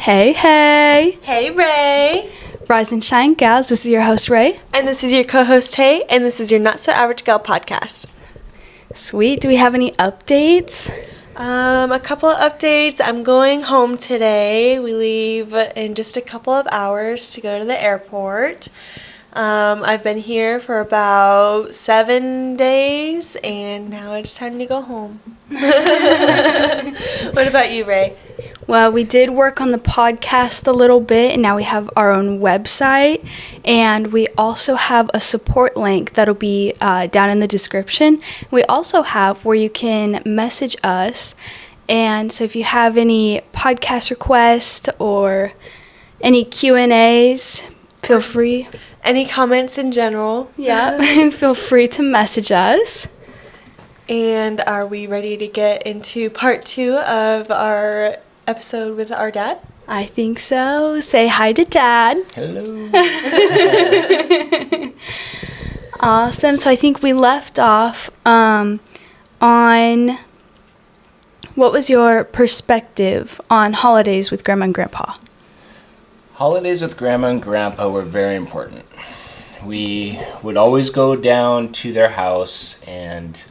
Hey, hey! Hey, Ray! Rise and shine, gals. This is your host, Ray. And this is your co-host, Hey, and this is your Not So Average Gal podcast. Sweet. Do we have any updates? A couple of updates. I'm going home today. We leave in just a couple of hours to go to the airport. I've been here for about 7 days, and now it's time to go home. What about you, Ray? Well, we did work on the podcast a little bit, and now we have our own website. And we also have a support link that'll be down in the description. We also have where you can message us. And so if you have any podcast requests or any Q&As, feel free. Any comments in general? Yeah, feel free to message us. And are we ready to get into part 2 of our episode with our dad? I think so. Say hi to Dad. Hello. Awesome. So I think we left off on what was your perspective on holidays with Grandma and Grandpa? Holidays with Grandma and Grandpa were very important. We would always go down to their house and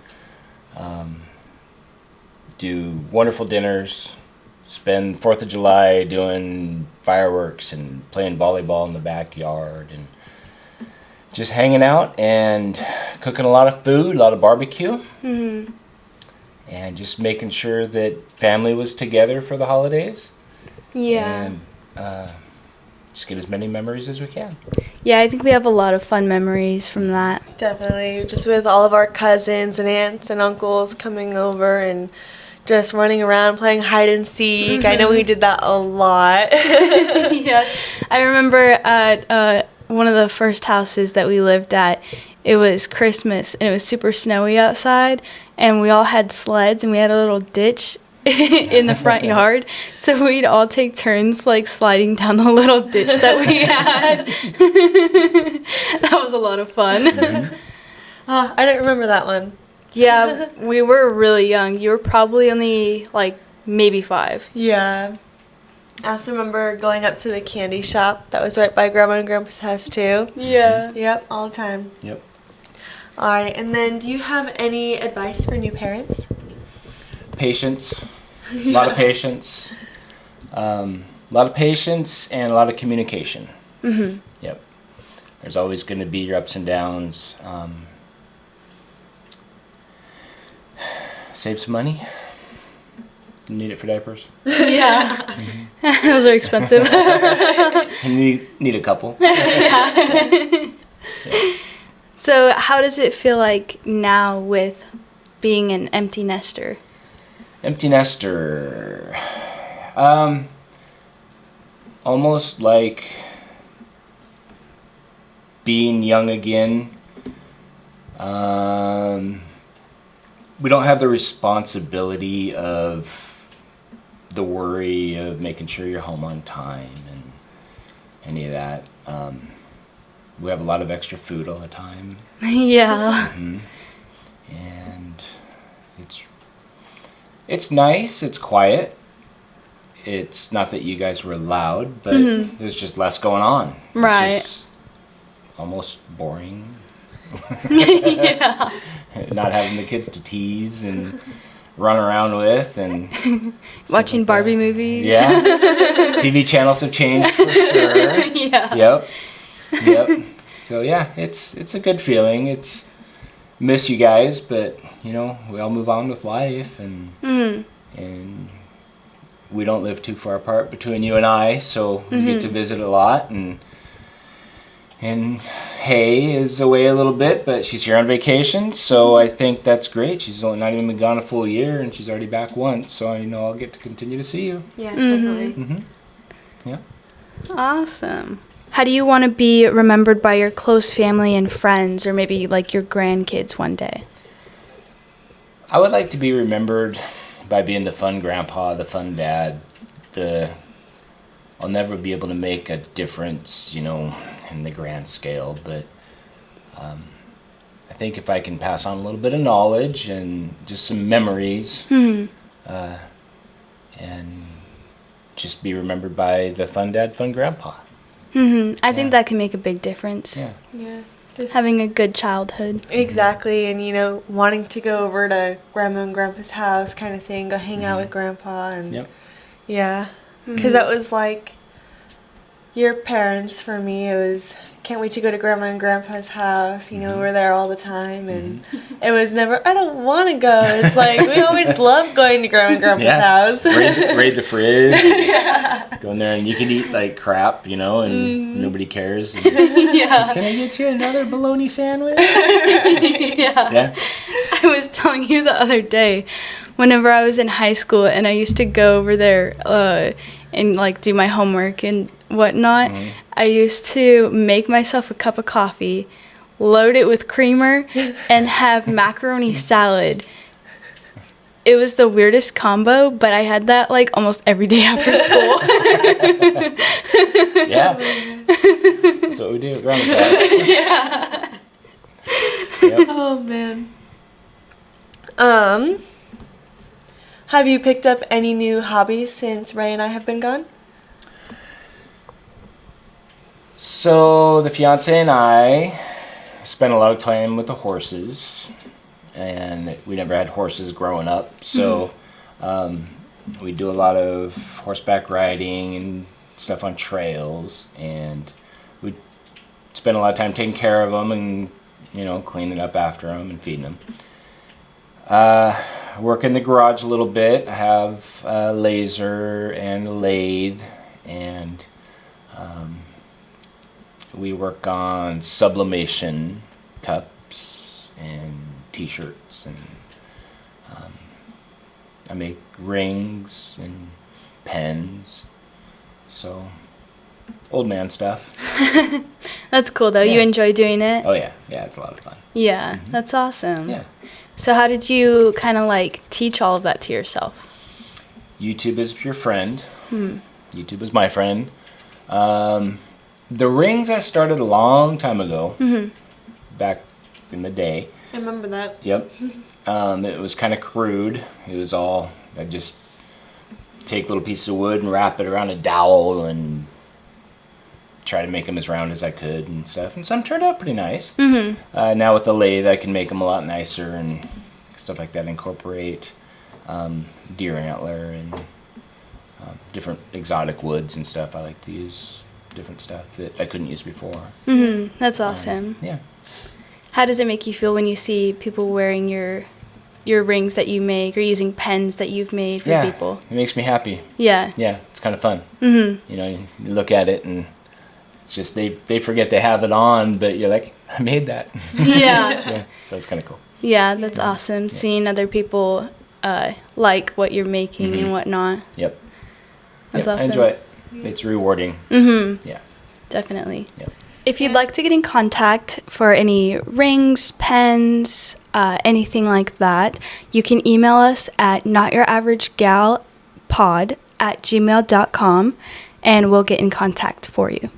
do wonderful dinners, spend 4th of July doing fireworks and playing volleyball in the backyard and just hanging out and cooking a lot of food, a lot of barbecue. Mm-hmm. And just making sure that family was together for the holidays. Yeah. And just get as many memories as we can. Yeah, I think we have a lot of fun memories from that. Definitely. Just with all of our cousins and aunts and uncles coming over and just running around playing hide and seek. I know we did that a lot. Yeah. I remember at one of the first houses that we lived at, it was Christmas and it was super snowy outside, and we all had sleds and we had a little ditch in the front yard, so we'd all take turns like sliding down the little ditch that we had. That was a lot of fun. Mm-hmm. I don't remember that one. Yeah, we were really young. You were probably only like maybe 5. Yeah. I also remember going up to the candy shop that was right by Grandma and Grandpa's house too. Yeah. Yep, all the time. Yep. All right, and then do you have any advice for new parents? Patience. A lot of patience. A lot of patience and a lot of communication. Mm-hmm. Yep. There's always going to be your ups and downs. Save some money. You need it for diapers. Yeah. Mm-hmm. Those are expensive. You need a couple. So how does it feel like now with being an empty nester? Empty nester. Almost like being young again. We don't have the responsibility of the worry of making sure you're home on time and any of that. We have a lot of extra food all the time. Yeah. Mm-hmm. And it's nice, it's quiet. It's not that you guys were loud, but there's just less going on. Right. It's just almost boring. Yeah. Not having the kids to tease and run around with and Watching like Barbie that. movies. Yeah. TV channels have changed for sure. Yeah. Yep. So yeah, it's a good feeling. It's miss you guys, but you know, we all move on with life and we don't live too far apart between you and I, so we get to visit a lot and Hay is away a little bit, but she's here on vacation, so I think that's great. She's only not even been gone a full year, and she's already back once, so I know I'll get to continue to see you. Yeah, definitely. Mm-hmm. Yeah. Awesome. How do you want to be remembered by your close family and friends, or maybe like your grandkids one day? I would like to be remembered by being the fun grandpa, the fun dad, I'll never be able to make a difference, you know, in the grand scale, but I think if I can pass on a little bit of knowledge and just some memories, and just be remembered by the fun dad, fun grandpa. I think Yeah. that can make a big difference. Yeah. Yeah. Just Having a good childhood. exactly, and wanting to go over to grandma and grandpa's house, kind of thing. Go hang out with grandpa, and Yep. yeah, because that was like your parents for me. It was can't wait to go to grandma and grandpa's house. We were there all the time, and it was never. I don't want to go. It's like we always loved going to grandma and grandpa's Yeah. house. Raid the fridge. Go in there and you can eat like crap, and nobody cares. And, Yeah. can I get you another bologna sandwich? Yeah. Yeah. I was telling you the other day, whenever I was in high school and I used to go over there and like do my homework and whatnot, I used to make myself a cup of coffee, load it with creamer, and have macaroni salad. It was the weirdest combo, but I had that like almost every day after school. Yeah. That's what we do at grandma's house. Yeah. Yep. Oh man. Have you picked up any new hobbies since Ray and I have been gone? So the fiance and I spent a lot of time with the horses, and we never had horses growing up. So we do a lot of horseback riding and stuff on trails, and we spend a lot of time taking care of them and cleaning up after them and feeding them. I work in the garage a little bit. I have a laser and a lathe, and we work on sublimation cups and t-shirts, and I make rings and pens. So old man stuff. That's cool though. You Yeah. enjoy doing it? Oh yeah, it's a lot of fun. Yeah, that's awesome. Yeah. So how did you kind of like teach all of that to yourself? YouTube is your friend. YouTube is my friend. The rings I started a long time ago, back in the day. I remember that. Yep. It was kind of crude. It was all, I'd just take little pieces of wood and wrap it around a dowel and try to make them as round as I could and stuff. And some turned out pretty nice. Now with the lathe, I can make them a lot nicer and stuff like that. Incorporate deer antler and different exotic woods and stuff. I like to use different stuff that I couldn't use before. That's awesome. Yeah. How does it make you feel when you see people wearing your rings that you make or using pens that you've made for Yeah. people? It makes me happy. Yeah. Yeah. It's kind of fun. You look at it and it's just they forget they have it on, but you're like, I made that. Yeah. Yeah. So it's kind of cool. Yeah, that's awesome. Seeing other people like what you're making and whatnot. Yep. That's Yep, awesome. I enjoy it. It's rewarding. Yeah. Definitely. Yep. If you'd like to get in contact for any rings, pens, anything like that, you can email us at notyouraveragegalpod@gmail.com and we'll get in contact for you.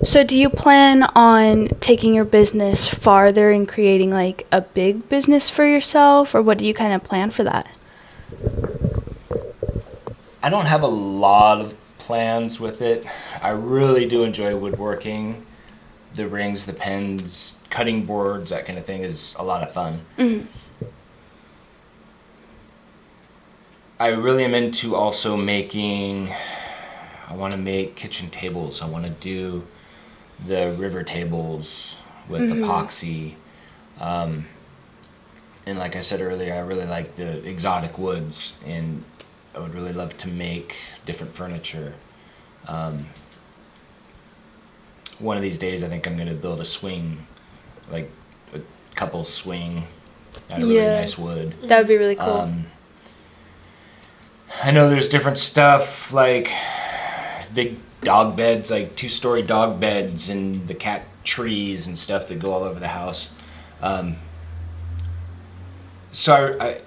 So do you plan on taking your business farther and creating like a big business for yourself, or what do you kind of plan for that? I don't have a lot of plans with it. I really do enjoy woodworking. The rings, the pens, cutting boards, that kind of thing is a lot of fun. I really am into also making, I want to make kitchen tables. I want to do the river tables with epoxy. And like I said earlier, I really like the exotic woods, and I would really love to make different furniture. One of these days, I think I'm going to build a swing, like a couple swing out of really Yeah. nice wood. That would be really cool. I know there's different stuff like big dog beds, like 2-story dog beds, and the cat trees and stuff that go all over the house. So I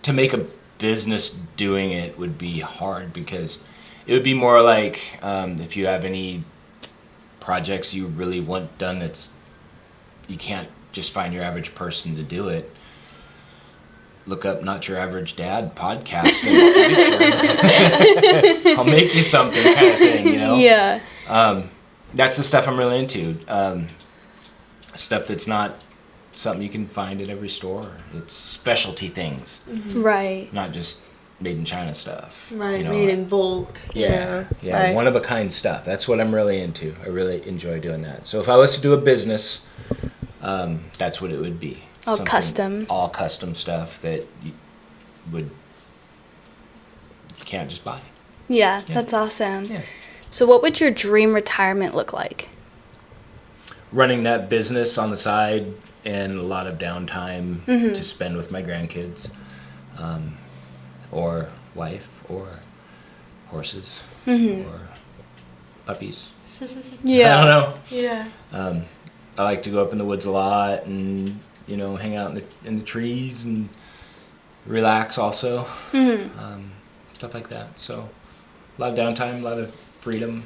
to make a business doing it would be hard, because it would be more like if you have any projects you really want done that's you can't just find your average person to do it. look up Not Your Average Dad podcast in the future. I'll make you something kind of thing, you know? Yeah. That's the stuff I'm really into. Stuff that's not something you can find at every store. It's specialty things, Right. not just made in China stuff. Right, you know? made in bulk. Yeah, Right. one of a kind stuff. That's what I'm really into. I really enjoy doing that. So if I was to do a business, that's what it would be. All Something- custom. All custom stuff that you can't just buy. Yeah, Yeah. that's awesome. Yeah. So what would your dream retirement look like? Running that business on the side and a lot of downtime Mm-hmm. to spend with my grandkids, or wife, or horses, or puppies. Yeah. I don't know. Yeah. I like to go up in the woods a lot and hang out in the trees and relax also, stuff like that. So a lot of downtime, a lot of freedom.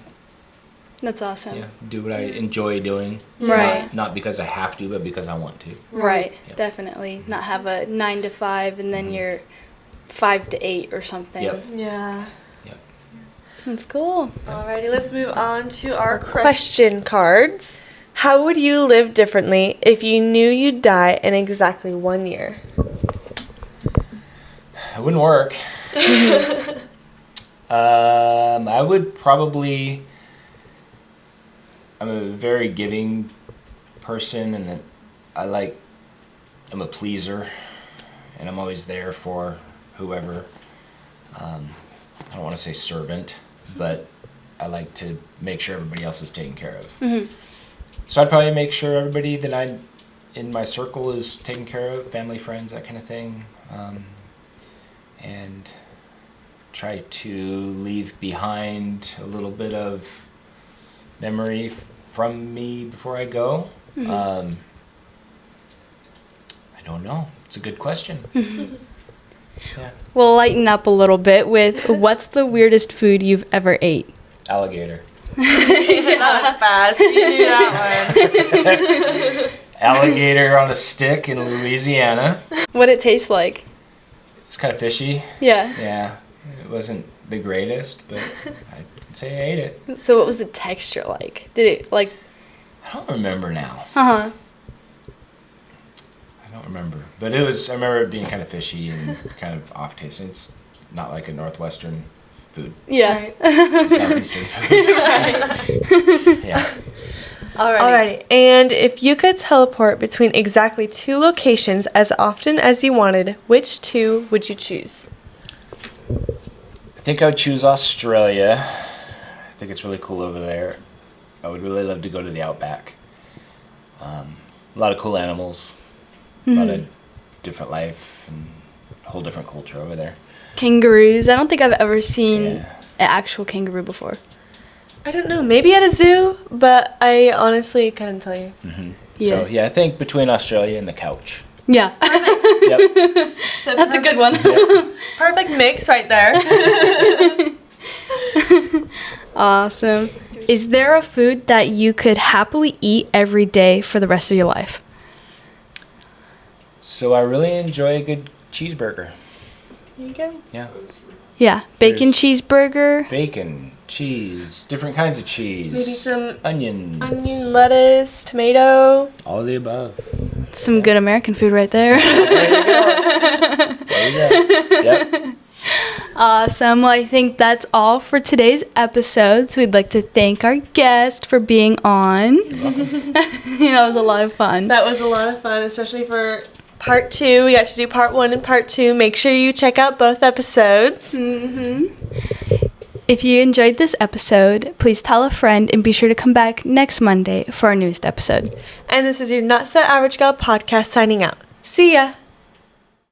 That's awesome. Yeah, do what I enjoy doing. Right. Not because I have to, but because I want to. Right. Yep. Definitely. Not have a 9 to 5 and then you're 5 to 8 or something. Yep. Yeah. Yep. That's cool. Alrighty, let's move on to our question cards. How would you live differently if you knew you'd die in exactly 1 year? It wouldn't work. I would probably. I'm a very giving person, and I'm a pleaser, and I'm always there for whoever. I don't want to say servant, but I like to make sure everybody else is taken care of. So I'd probably make sure everybody that I in my circle is taken care of, family, friends, that kind of thing, and try to leave behind a little bit of memory from me before I go. I don't know. It's a good question. Yeah. We'll lighten up a little bit with what's the weirdest food you've ever ate? Alligator. That was fast. You knew that one. Alligator on a stick in Louisiana. What it tastes like? It's kind of fishy. Yeah. Yeah. It wasn't the greatest, but I'd say I ate it. So what was the texture like? Did it like I don't remember now. uh-huh. I don't remember. But I remember it being kind of fishy and kind of off-tasting. It's not like a Northwestern food. Yeah. Right. Southeastern food. Yeah. Alrighty. And if you could teleport between exactly 2 locations as often as you wanted, which 2 would you choose? I think I would choose Australia. I think it's really cool over there. I would really love to go to the outback. A lot of cool animals, a lot of different life, and a whole different culture over there. Kangaroos. I don't think I've ever seen Yeah. an actual kangaroo before. I don't know. Maybe at a zoo, but I honestly couldn't tell you. So yeah, I think between Australia and the couch. Yeah. Yep. That's a good one. Perfect mix right there. Awesome. Is there a food that you could happily eat every day for the rest of your life? So I really enjoy a good cheeseburger. There you go. Yeah. Yeah. Bacon There's- cheeseburger. Bacon, cheese, different kinds of cheese. Maybe some onions. onion, lettuce, tomato. All of the above. Some good American food right there. There you go. Yep. Awesome. Well, I think that's all for today's episode. So we'd like to thank our guest for being on. That was a lot of fun. That was a lot of fun, especially for part 2. We got to do part 1 and part 2. Make sure you check out both episodes. If you enjoyed this episode, please tell a friend and be sure to come back next Monday for our newest episode. And this is your Not So Average Gal podcast signing out. See ya.